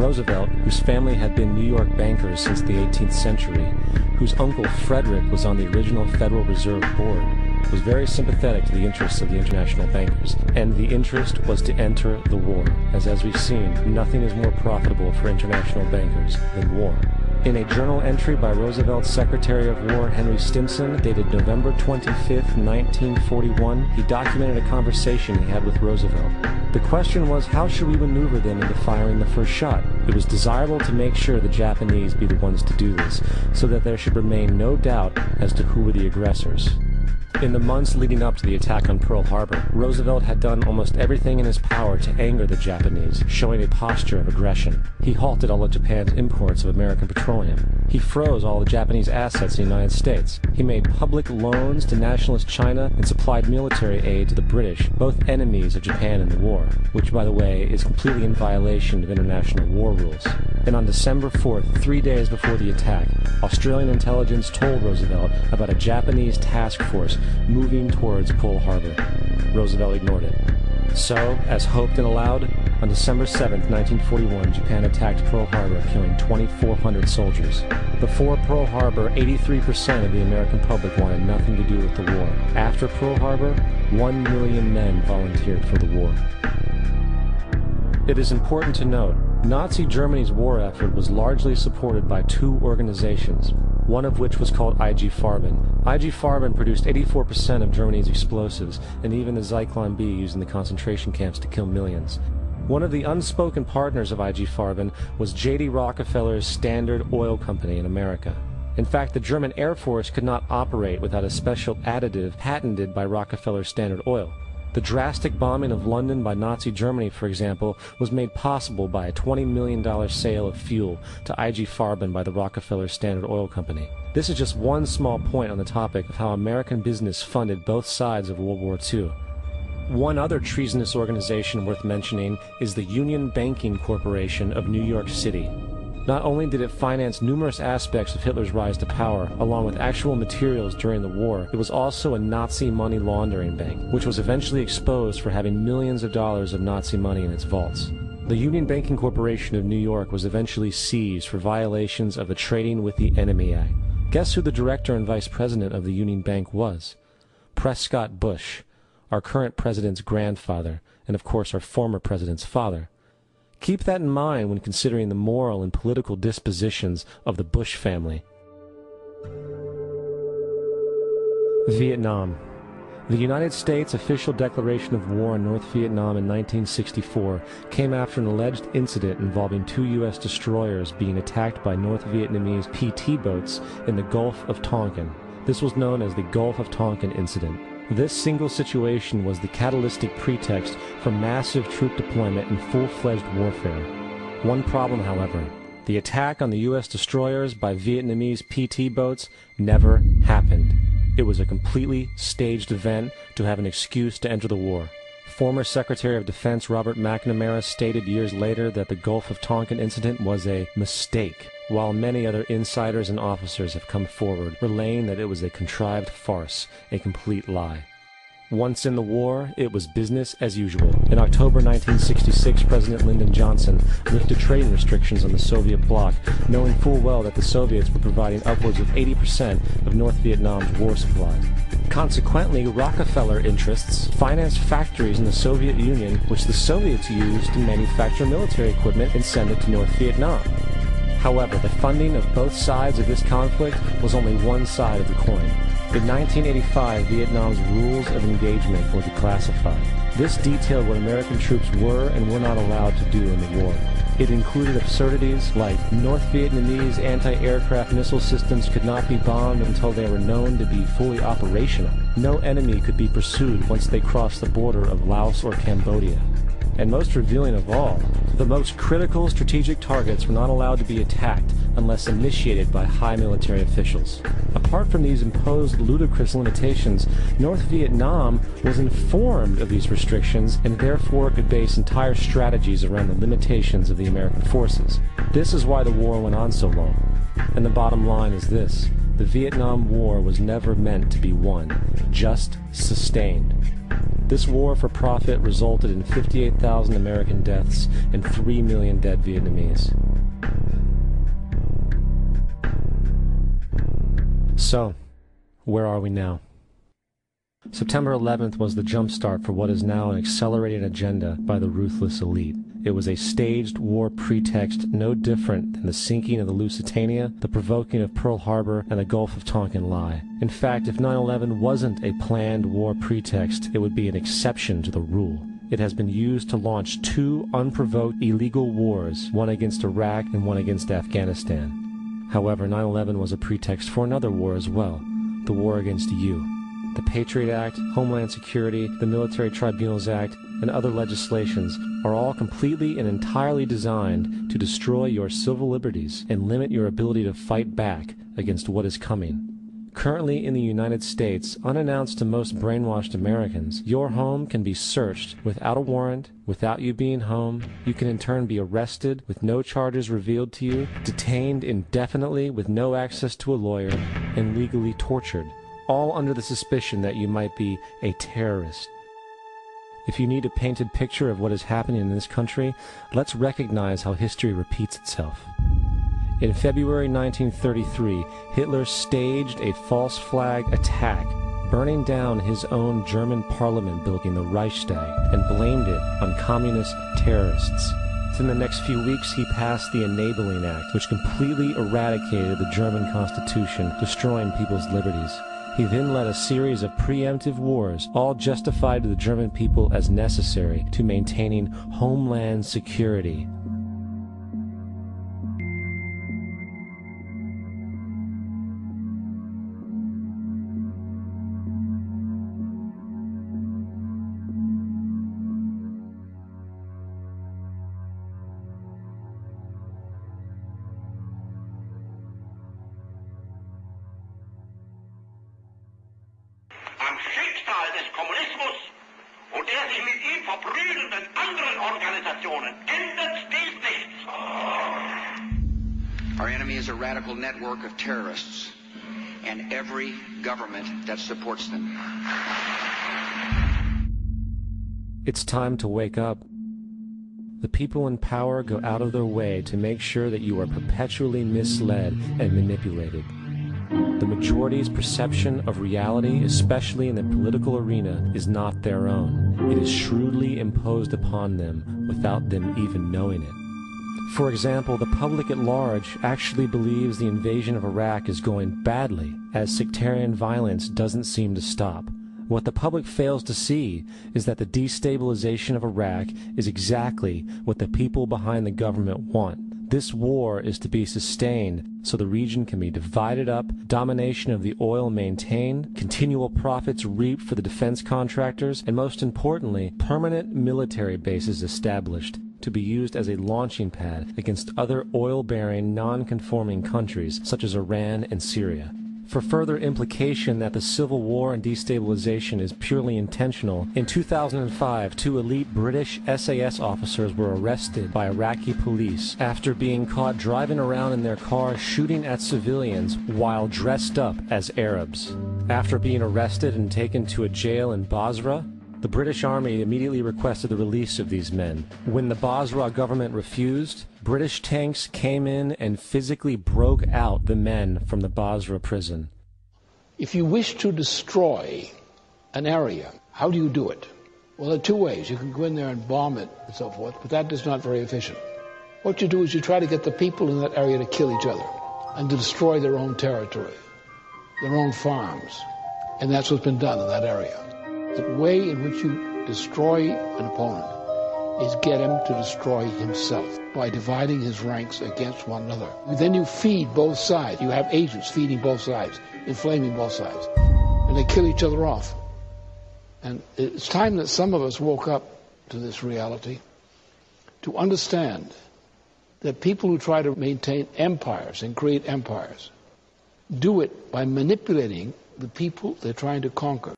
Roosevelt, whose family had been New York bankers since the 18th century, whose uncle Frederick was on the original Federal Reserve Board, was very sympathetic to the interests of the international bankers, and the interest was to enter the war, as we've seen, nothing is more profitable for international bankers than war. In a journal entry by Roosevelt's Secretary of War Henry Stimson, dated November 25, 1941, he documented a conversation he had with Roosevelt. The question was, how should we maneuver them into firing the first shot? It was desirable to make sure the Japanese be the ones to do this, so that there should remain no doubt as to who were the aggressors. In the months leading up to the attack on Pearl Harbor, Roosevelt had done almost everything in his power to anger the Japanese, showing a posture of aggression. He halted all of Japan's imports of American petroleum. He froze all the Japanese assets in the United States. He made public loans to nationalist China and supplied military aid to the British, both enemies of Japan in the war, which, by the way, is completely in violation of international war rules. And on December 4th, 3 days before the attack, Australian intelligence told Roosevelt about a Japanese task force moving towards Pearl Harbor. Roosevelt ignored it. So, as hoped and allowed, on December 7, 1941, Japan attacked Pearl Harbor, killing 2,400 soldiers. Before Pearl Harbor, 83% of the American public wanted nothing to do with the war. After Pearl Harbor, 1 million men volunteered for the war. It is important to note, Nazi Germany's war effort was largely supported by two organizations, one of which was called IG Farben. IG Farben produced 84% of Germany's explosives, and even the Zyklon B used in the concentration camps to kill millions. One of the unspoken partners of IG Farben was J.D. Rockefeller's Standard Oil Company in America. In fact, the German Air Force could not operate without a special additive patented by Rockefeller's Standard Oil. The drastic bombing of London by Nazi Germany, for example, was made possible by a $20 million sale of fuel to IG Farben by the Rockefeller Standard Oil Company. This is just one small point on the topic of how American business funded both sides of World War II. One other treasonous organization worth mentioning is the Union Banking Corporation of New York City. Not only did it finance numerous aspects of Hitler's rise to power, along with actual materials during the war, it was also a Nazi money laundering bank, which was eventually exposed for having millions of dollars of Nazi money in its vaults. The Union Banking Corporation of New York was eventually seized for violations of the Trading with the Enemy Act. Guess who the director and vice president of the Union Bank was? Prescott Bush, our current president's grandfather, and of course our former president's father. Keep that in mind when considering the moral and political dispositions of the Bush family. Vietnam. The United States' official declaration of war on North Vietnam in 1964 came after an alleged incident involving two U.S. destroyers being attacked by North Vietnamese PT boats in the Gulf of Tonkin. This was known as the Gulf of Tonkin Incident. This single situation was the catalytic pretext for massive troop deployment and full-fledged warfare. One problem, however, the attack on the U.S. destroyers by Vietnamese PT boats never happened. It was a completely staged event to have an excuse to enter the war. Former Secretary of Defense Robert McNamara stated years later that the Gulf of Tonkin incident was a mistake, while many other insiders and officers have come forward, relaying that it was a contrived farce, a complete lie. Once in the war, it was business as usual. In October 1966, President Lyndon Johnson lifted trading restrictions on the Soviet bloc, knowing full well that the Soviets were providing upwards of 80% of North Vietnam's war supplies. Consequently, Rockefeller interests financed factories in the Soviet Union, which the Soviets used to manufacture military equipment and send it to North Vietnam. However, the funding of both sides of this conflict was only one side of the coin. In 1985, Vietnam's rules of engagement were declassified. This detailed what American troops were and were not allowed to do in the war. It included absurdities like North Vietnamese anti-aircraft missile systems could not be bombed until they were known to be fully operational. No enemy could be pursued once they crossed the border of Laos or Cambodia. And most revealing of all, the most critical strategic targets were not allowed to be attacked unless initiated by high military officials. Apart from these imposed ludicrous limitations, North Vietnam was informed of these restrictions and therefore could base entire strategies around the limitations of the American forces. This is why the war went on so long. And the bottom line is this: the Vietnam War was never meant to be won, just sustained. This war for profit resulted in 58,000 American deaths and 3 million dead Vietnamese. So, where are we now? September 11th was the jumpstart for what is now an accelerated agenda by the ruthless elite. It was a staged war pretext no different than the sinking of the Lusitania, the provoking of Pearl Harbor, and the Gulf of Tonkin lie. In fact, if 9/11 wasn't a planned war pretext, it would be an exception to the rule. It has been used to launch 2 unprovoked illegal wars, one against Iraq and one against Afghanistan. However, 9/11 was a pretext for another war as well, the war against you. The Patriot Act, Homeland Security, the Military Tribunals Act, and other legislations are all completely and entirely designed to destroy your civil liberties and limit your ability to fight back against what is coming. Currently in the United States, unannounced to most brainwashed Americans, your home can be searched without a warrant, without you being home. You can in turn be arrested with no charges revealed to you, detained indefinitely with no access to a lawyer, and legally tortured, all under the suspicion that you might be a terrorist. If you need a painted picture of what is happening in this country, let's recognize how history repeats itself. In February 1933, Hitler staged a false flag attack, burning down his own German parliament building, the Reichstag, and blamed it on communist terrorists. In the next few weeks, he passed the Enabling Act, which completely eradicated the German Constitution, destroying people's liberties. He then led a series of preemptive wars, all justified to the German people as necessary to maintaining homeland security. Am Schicksal des Kommunismus und der sich mit ihm verbrüdernden anderen Organisationen ändert dies nichts. Our enemy is a radical network of terrorists and every government that supports them. It's time to wake up. The people in power go out of their way to make sure that you are perpetually misled and manipulated. The majority's perception of reality, especially in the political arena, is not their own. It is shrewdly imposed upon them without them even knowing it. For example, the public at large actually believes the invasion of Iraq is going badly, as sectarian violence doesn't seem to stop. What the public fails to see is that the destabilization of Iraq is exactly what the people behind the government want. This war is to be sustained so the region can be divided up, domination of the oil maintained, continual profits reaped for the defense contractors, and most importantly, permanent military bases established to be used as a launching pad against other oil-bearing, non-conforming countries such as Iran and Syria. For further implication that the civil war and destabilization is purely intentional, in 2005, 2 elite British SAS officers were arrested by Iraqi police after being caught driving around in their car shooting at civilians while dressed up as Arabs. After being arrested and taken to a jail in Basra, the British Army immediately requested the release of these men. When the Basra government refused, British tanks came in and physically broke out the men from the Basra prison. If you wish to destroy an area, how do you do it? Well, there are 2 ways. You can go in there and bomb it and so forth, but that is not very efficient. What you do is you try to get the people in that area to kill each other and to destroy their own territory, their own farms. And that's what's been done in that area. The way in which you destroy an opponent is get him to destroy himself by dividing his ranks against one another. Then you feed both sides. You have agents feeding both sides, inflaming both sides. And they kill each other off. And it's time that some of us woke up to this reality, to understand that people who try to maintain empires and create empires do it by manipulating the people they're trying to conquer.